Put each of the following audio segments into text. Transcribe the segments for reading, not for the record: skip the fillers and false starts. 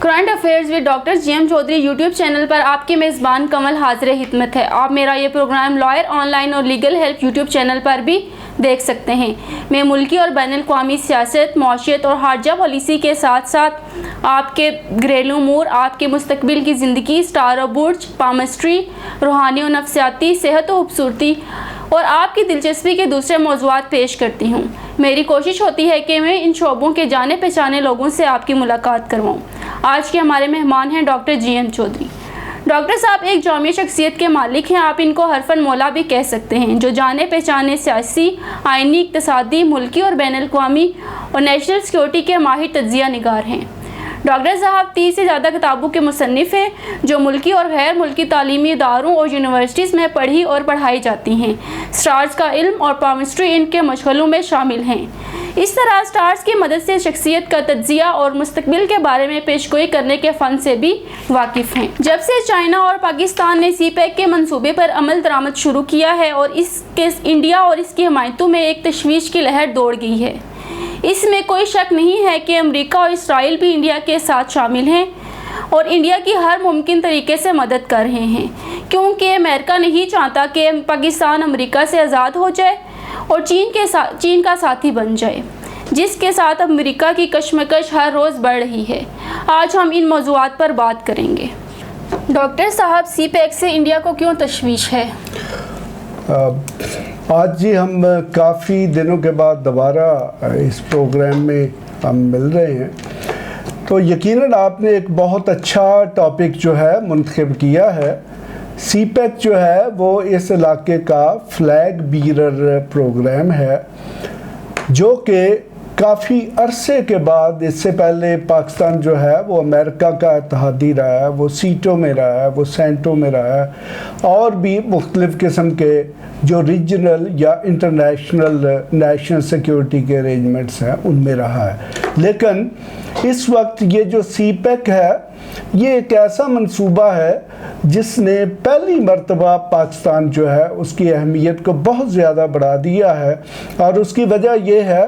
Current affairs with doctor GM Chaudhary YouTube channel पर आपके मेज़बान कमल हाजिर हिदमत है। आप मेरा ये प्रोग्राम लॉयर ऑनलाइन और लीगल हेल्प यूट्यूब चैनल पर भी देख सकते हैं। मैं मुल्की और बैनुल-अक़वामी सियासत, मौशियत और खारजा पॉलिसी के साथ साथ आपके घरेलू उमूर, आपके मुस्तकबिल की ज़िंदगी, स्टार और बुर्ज, पामिस्ट्री, रूहानी और नफ्सियाती, सेहत और खूबसूरती और आपकी दिलचस्पी के दूसरे मौज़ूआत पेश करती हूँ। मेरी कोशिश होती है कि मैं इन शोबों के जाने पहचाने लोगों से आपकी मुलाकात करवाऊँ। आज के हमारे मेहमान हैं डॉक्टर जीएम चौधरी। डॉक्टर साहब एक जामिया शख्सियत के मालिक हैं, आप इनको हरफन मौला भी कह सकते हैं, जो जाने पहचाने सियासी, आइनी, इक़्तिसादी, मुल्की और बैनुल-अक़वामी और नेशनल सिक्योरिटी के माहिर तज्ज़िया निगार हैं। डॉक्टर साहब 30 से ज़्यादा किताबों के मुसन्निफ़ हैं, जो मुल्की और गैर मुल्की तालीमी इदारों और यूनिवर्सिटीज़ में पढ़ी और पढ़ाई जाती हैं। स्टार्स का इल्म और पामिस्ट्री इनके मशगलों में शामिल हैं। इस तरह स्टार्स की मदद से शख्सियत का तज्ज़िया और मुस्तकबिल के बारे में पेशगोई करने के फ़न से भी वाकिफ़ हैं। जब से चाइना और पाकिस्तान ने सी-पैक के मंसूबे पर अमल दरामद शुरू किया है और इसके इंडिया और इसकी हिमायतों में एक तशवीश की लहर दौड़ गई है। इसमें कोई शक नहीं है कि अमेरिका और इसराइल भी इंडिया के साथ शामिल हैं और इंडिया की हर मुमकिन तरीके से मदद कर रहे हैं, क्योंकि अमेरिका नहीं चाहता कि पाकिस्तान अमेरिका से आज़ाद हो जाए और चीन का साथी बन जाए, जिसके साथ अमेरिका की कशमकश हर रोज़ बढ़ रही है। आज हम इन मौज़ूआत पर बात करेंगे। डॉक्टर साहब, सी-पैक से इंडिया को क्यों तशवीश है? आज जी हम काफ़ी दिनों के बाद दोबारा इस प्रोग्राम में हम मिल रहे हैं, तो यकीनन आपने एक बहुत अच्छा टॉपिक जो है मुंतखब किया है। सी-पैक जो है वो इस इलाके का फ्लैग बीरर प्रोग्राम है, जो कि काफ़ी अरसे के बाद, इससे पहले पाकिस्तान जो है वो अमेरिका का इत्तेहादी रहा है, वो सीटों में रहा है, वो सेंटों में रहा है और भी मुख्तलिफ़ किस्म के जो रीजनल या इंटरनेशनल नेशनल सिक्योरिटी के अरेंजमेंट्स हैं उनमें रहा है। लेकिन इस वक्त ये जो सी-पैक है, ये एक ऐसा मंसूबा है जिसने पहली मर्तबा पाकिस्तान जो है उसकी अहमियत को बहुत ज़्यादा बढ़ा दिया है। और उसकी वजह यह है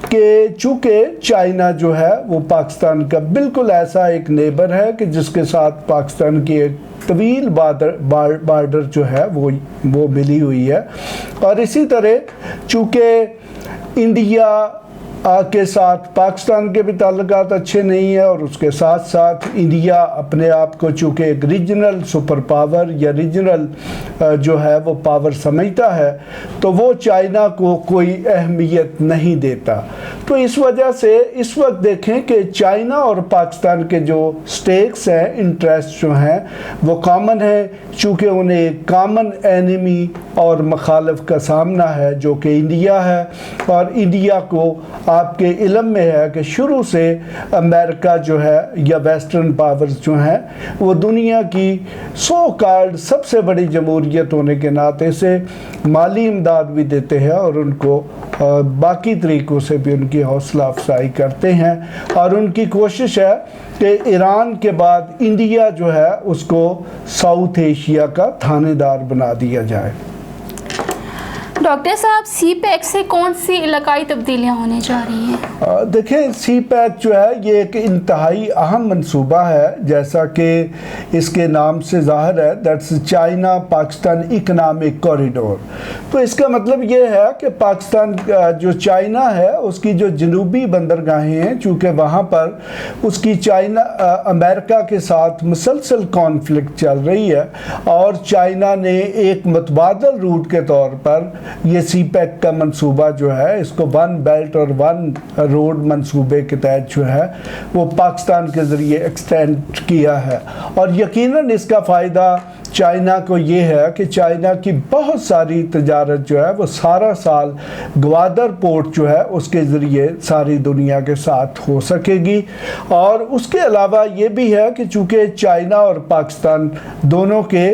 कि चूँकि चाइना जो है वो पाकिस्तान का बिल्कुल ऐसा एक नेबर है कि जिसके साथ पाकिस्तान की एक तवील बार्डर जो है वो मिली हुई है। और इसी तरह चूँकि इंडिया के साथ पाकिस्तान के भी ताल्लुकात अच्छे नहीं है और उसके साथ साथ इंडिया अपने आप को चूँकि एक रीजनल सुपर पावर या रीजनल जो है वो पावर समझता है, तो वो चाइना को कोई अहमियत नहीं देता। तो इस वजह से इस वक्त देखें कि चाइना और पाकिस्तान के जो स्टेक्स हैं, इंटरेस्ट जो हैं वो कॉमन है, चूँकि उन्हें एक कॉमन एनिमी और मखालफ का सामना है जो कि इंडिया है। और इंडिया को आपके इल्म में है कि शुरू से अमेरिका जो है या वेस्टर्न पावर्स जो हैं वो दुनिया की सो कॉल्ड सबसे बड़ी जमहूरियत होने के नाते से माली इमदाद भी देते हैं और उनको बाकी तरीक़ों से भी उनकी हौसला अफजाई करते हैं। और उनकी कोशिश है कि ईरान के बाद इंडिया जो है उसको साउथ एशिया का थानेदार बना दिया जाए। डॉक्टर साहब, सी-पैक से कौन सी इलाकाई तब्दीलियाँ होने जा रही हैं? देखें, सी-पैक जो है ये एक इंतहाई अहम मंसूबा है, जैसा कि इसके नाम से ज़ाहिर है, that's China Pakistan economic corridor. तो इसका मतलब ये है कि पाकिस्तान जो चाइना है उसकी जो जनूबी बंदरगाहें हैं, चूँकि वहाँ पर उसकी चाइना अमेरिका के साथ मुसलसल कॉन्फ्लिक्ट चल रही है और चाइना ने एक मुतबादल रूट के तौर पर ये सी-पैक का मंसूबा जो है इसको वन बेल्ट और वन रोड मंसूबे के तहत जो है वो पाकिस्तान के ज़रिए एक्सटेंड किया है। और यकीनन इसका फ़ायदा चाइना को ये है कि चाइना की बहुत सारी तजारत जो है वो सारा साल ग्वादर पोर्ट जो है उसके ज़रिए सारी दुनिया के साथ हो सकेगी। और उसके अलावा ये भी है कि चूँकि चाइना और पाकिस्तान दोनों के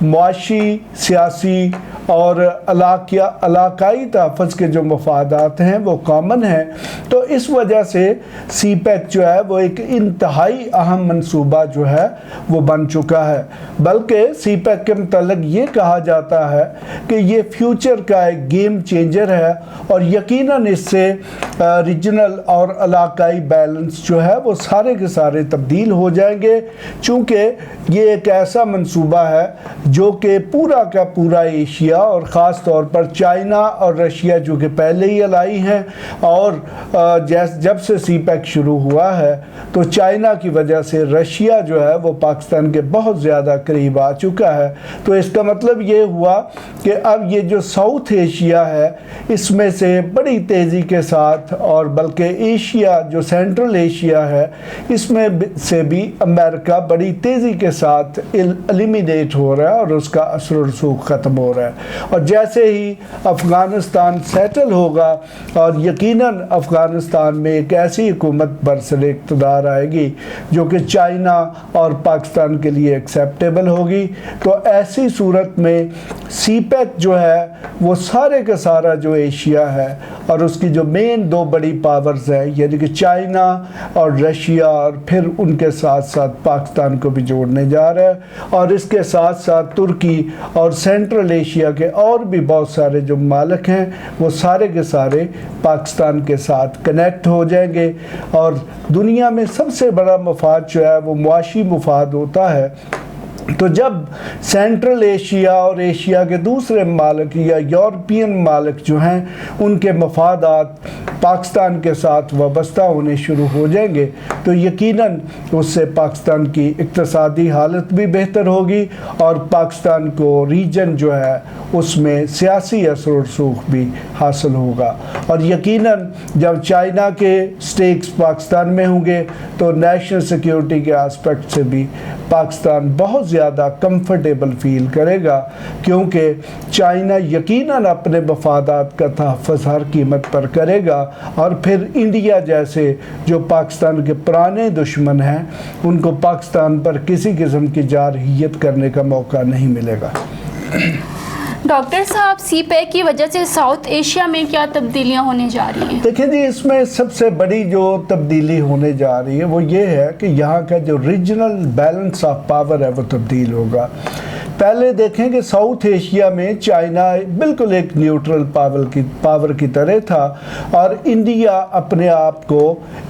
मुआशी, सियासी और इलाकाई तहफ़्फ़ुज़ के जो मफादात हैं वो कॉमन हैं। तो इस वजह से CPEC जो है वो एक इंतहाई अहम मंसूबा जो है वो बन चुका है। बल्कि CPEC के मतलब ये कहा जाता है कि ये फ्यूचर का एक गेम चेंजर है और यकीनन इससे रीजनल और इलाकाई बैलेंस जो है वो सारे के सारे तब्दील हो जाएंगे, चूँकि ये एक ऐसा मंसूबा है जो कि पूरा का पूरा एशिया और ख़ास तौर पर चाइना और रशिया जो कि पहले ही अलाई हैं, और जब से CPEC शुरू हुआ है तो चाइना की वजह से रशिया जो है वो पाकिस्तान के बहुत ज़्यादा करीब आ चुका है। तो इसका मतलब ये हुआ कि अब ये जो साउथ एशिया है इसमें से बड़ी तेज़ी के साथ, और बल्कि एशिया जो सेंट्रल एशिया है इसमें से भी अमेरिका बड़ी तेज़ी के साथ एलिमिनेट हो रहा है और उसका असर और रसूख ख़त्म हो रहा है। और जैसे ही अफ़गानिस्तान सेटल होगा और यकीनन अफ़गानिस्तान में एक ऐसी हुकूमत बरसर इक़्तिदार आएगी जो कि चाइना और पाकिस्तान के लिए एक्सेप्टेबल होगी, तो ऐसी सूरत में CPEC जो है वो सारे का सारा जो एशिया है और उसकी जो मेन दो बड़ी पावर्स हैं यानी कि चाइना और रशिया और फिर उनके साथ साथ पाकिस्तान को भी जोड़ने जा रहा है, और इसके साथ साथ तुर्की और सेंट्रल एशिया के और भी बहुत सारे जो मालिक हैं वो सारे के सारे पाकिस्तान के साथ कनेक्ट हो जाएंगे। और दुनिया में सबसे बड़ा मफाद जो है वो मुआशी मफाद होता है। तो जब सेंट्रल एशिया और एशिया के दूसरे मालिक या यूरोपियन मालिक जो हैं उनके मफादात पाकिस्तान के साथ वाबस्ता होने शुरू हो जाएंगे तो यकीनन उससे पाकिस्तान की इक़्तिसादी हालत भी बेहतर होगी और पाकिस्तान को रीजन जो है उसमें सियासी असर और रसूख भी हासिल होगा। और यकीनन जब चाइना के स्टेक्स पाकिस्तान में होंगे तो नेशनल सिक्योरिटी के आस्पेक्ट से भी पाकिस्तान बहुत ज़्यादा कंफर्टेबल फील करेगा, क्योंकि चाइना यकीनन अपने मफादात का तहफ़्फ़ुज़ हर कीमत पर करेगा और फिर इंडिया जैसे जो पाकिस्तान के पुराने दुश्मन हैं उनको पाकिस्तान पर किसी किस्म की जारहियत करने का मौका नहीं मिलेगा। डॉक्टर साहब, CPEC की वजह से साउथ एशिया में क्या तब्दीलियां होने जा रही हैं? देखिए जी, इसमें सबसे बड़ी जो तब्दीली होने जा रही है वो ये है कि यहाँ का जो रीजनल बैलेंस ऑफ पावर है वो तब्दील होगा। पहले देखें कि साउथ एशिया में चाइना बिल्कुल एक न्यूट्रल पावर की तरह था और इंडिया अपने आप को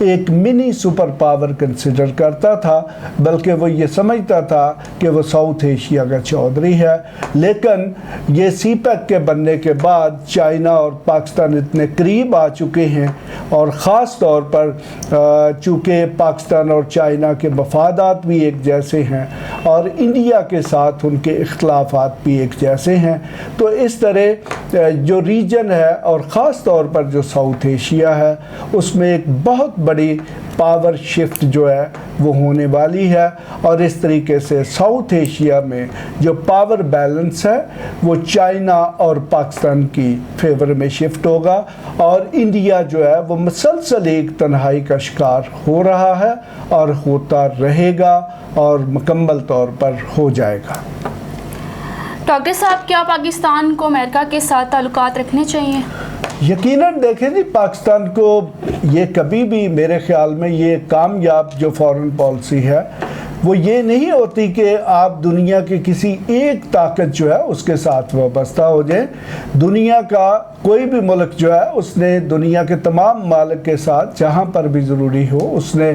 एक मिनी सुपर पावर कंसिडर करता था, बल्कि वो ये समझता था कि वो साउथ एशिया का चौधरी है। लेकिन ये CPEC के बनने के बाद चाइना और पाकिस्तान इतने करीब आ चुके हैं और ख़ास तौर पर चूँकि पाकिस्तान और चाइना के मफादात भी एक जैसे हैं और इंडिया के साथ उनके इख्तलाफात भी एक जैसे हैं, तो इस तरह जो रीजन है और ख़ास तौर पर जो साउथ एशिया है उसमें एक बहुत बड़ी पावर शिफ्ट जो है वो होने वाली है। और इस तरीके से साउथ एशिया में जो पावर बैलेंस है वो चाइना और पाकिस्तान की फेवर में शिफ्ट होगा और इंडिया जो है वो मुसलसल एक तन्हाई का शिकार हो रहा है और होता रहेगा और मुकम्मल तौर पर हो जाएगा। डॉक्टर साहब, क्या पाकिस्तान को अमेरिका के साथ ताल्लुकात रखने चाहिए? यकीनन देखें जी, पाकिस्तान को ये कभी भी मेरे ख्याल में ये कामयाब जो फॉरेन पॉलिसी है वो ये नहीं होती कि आप दुनिया के किसी एक ताकत जो है उसके साथ वाबस्ता हो जाए। दुनिया का कोई भी मुल्क जो है उसने दुनिया के तमाम मालिक के साथ जहाँ पर भी ज़रूरी हो उसने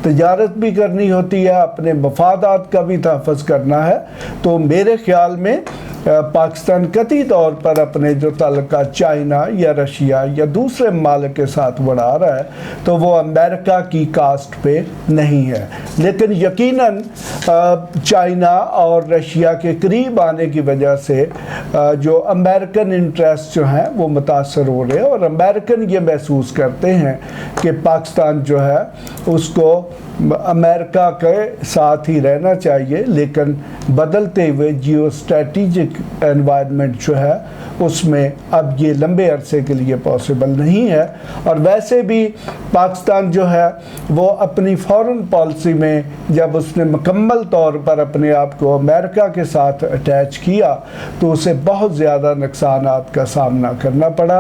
तजारत भी करनी होती है, अपने मफादात का भी तहफ़्फ़ुज़ करना है। तो मेरे ख्याल में पाकिस्तान कतई तौर पर अपने जो ताल्लुकात चाइना या रशिया या दूसरे मालिक के साथ बढ़ा रहा है तो वो अमेरिका की कास्ट पे नहीं है। लेकिन यकीनन चाइना और रशिया के करीब आने की वजह से जो अमेरिकन इंटरेस्ट जो हैं वो मुतासर हो रहे हैं और अमेरिकन ये महसूस करते हैं कि पाकिस्तान जो है उसको अमेरिका के साथ ही रहना चाहिए, लेकिन बदलते हुए जियो स्ट्रेटेजिक एनवायरनमेंट जो है उसमें अब ये लंबे अरसे के लिए पॉसिबल नहीं है। और वैसे भी पाकिस्तान जो है वो अपनी फॉरेन पॉलिसी में जब उसने मुकम्मल तौर पर अपने आप को अमेरिका के साथ अटैच किया तो उसे बहुत ज़्यादा नुकसानात का सामना करना पड़ा।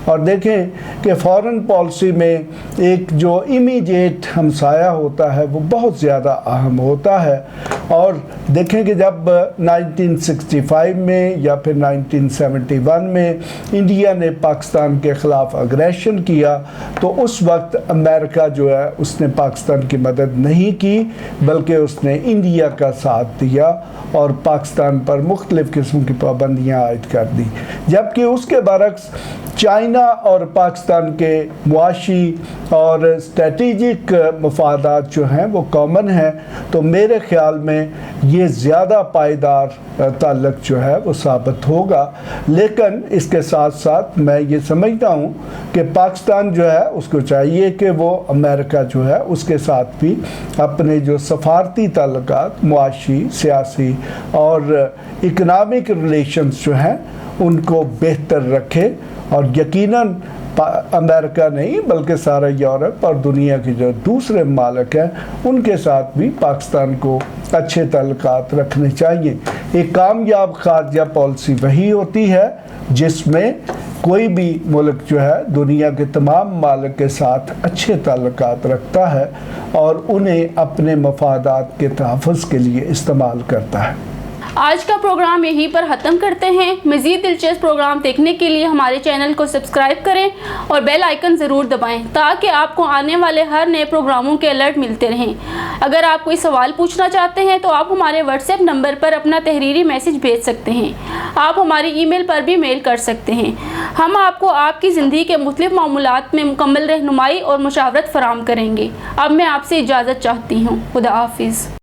और देखें कि फॉरेन पॉलिसी में एक जो इमीडिएट हमसाया होता है वो बहुत ज़्यादा अहम होता है। और देखें कि जब 1965 में या फिर 1971 में इंडिया ने पाकिस्तान के ख़िलाफ़ अग्रेशन किया तो उस वक्त अमेरिका जो है उसने पाकिस्तान की मदद नहीं की, बल्कि उसने इंडिया का साथ दिया और पाकिस्तान पर मुख्तलिफ़ किस्म की पाबंदियाँ आयद कर दी। जबकि उसके बरक्स चाइना और पाकिस्तान के मुआशी और स्ट्रेटेजिक मफादात जो हैं वो कॉमन हैं, तो मेरे ख्याल में ये ज़्यादा पायदार ताल्लुक़ जो है वो साबित होगा। लेकिन इसके साथ साथ मैं ये समझता हूँ कि पाकिस्तान जो है उसको चाहिए कि वो अमेरिका जो है उसके साथ भी अपने जो सफारती ताल्लुकात, मुआशी, सियासी और इकनॉमिक रिलेशंस जो हैं उनको बेहतर रखे। और यकीनन अमेरिका नहीं बल्कि सारा यूरोप और दुनिया के जो दूसरे मालिक हैं उनके साथ भी पाकिस्तान को अच्छे ताल्लुकात रखने चाहिए। एक कामयाब खारजा पॉलिसी वही होती है जिसमें कोई भी मुल्क जो है दुनिया के तमाम मालिक के साथ अच्छे ताल्लुकात रखता है और उन्हें अपने मफादात के तहफ़्फ़ुज़ के लिए इस्तेमाल करता है। आज का प्रोग्राम यहीं पर ख़त्म करते हैं। मज़ीद दिलचस्प प्रोग्राम देखने के लिए हमारे चैनल को सब्सक्राइब करें और बेल आइकन ज़रूर दबाएं ताकि आपको आने वाले हर नए प्रोग्रामों के अलर्ट मिलते रहें। अगर आप कोई सवाल पूछना चाहते हैं तो आप हमारे व्हाट्सएप नंबर पर अपना तहरीरी मैसेज भेज सकते हैं। आप हमारी ईमेल पर भी मेल कर सकते हैं। हम आपको आपकी ज़िंदगी के मुख्तलिफ़ मामलात में मुकम्मल रहनुमाई और मुशावरत फ़राहम करेंगे। अब मैं आपसे इजाज़त चाहती हूँ। खुदा हाफिज़।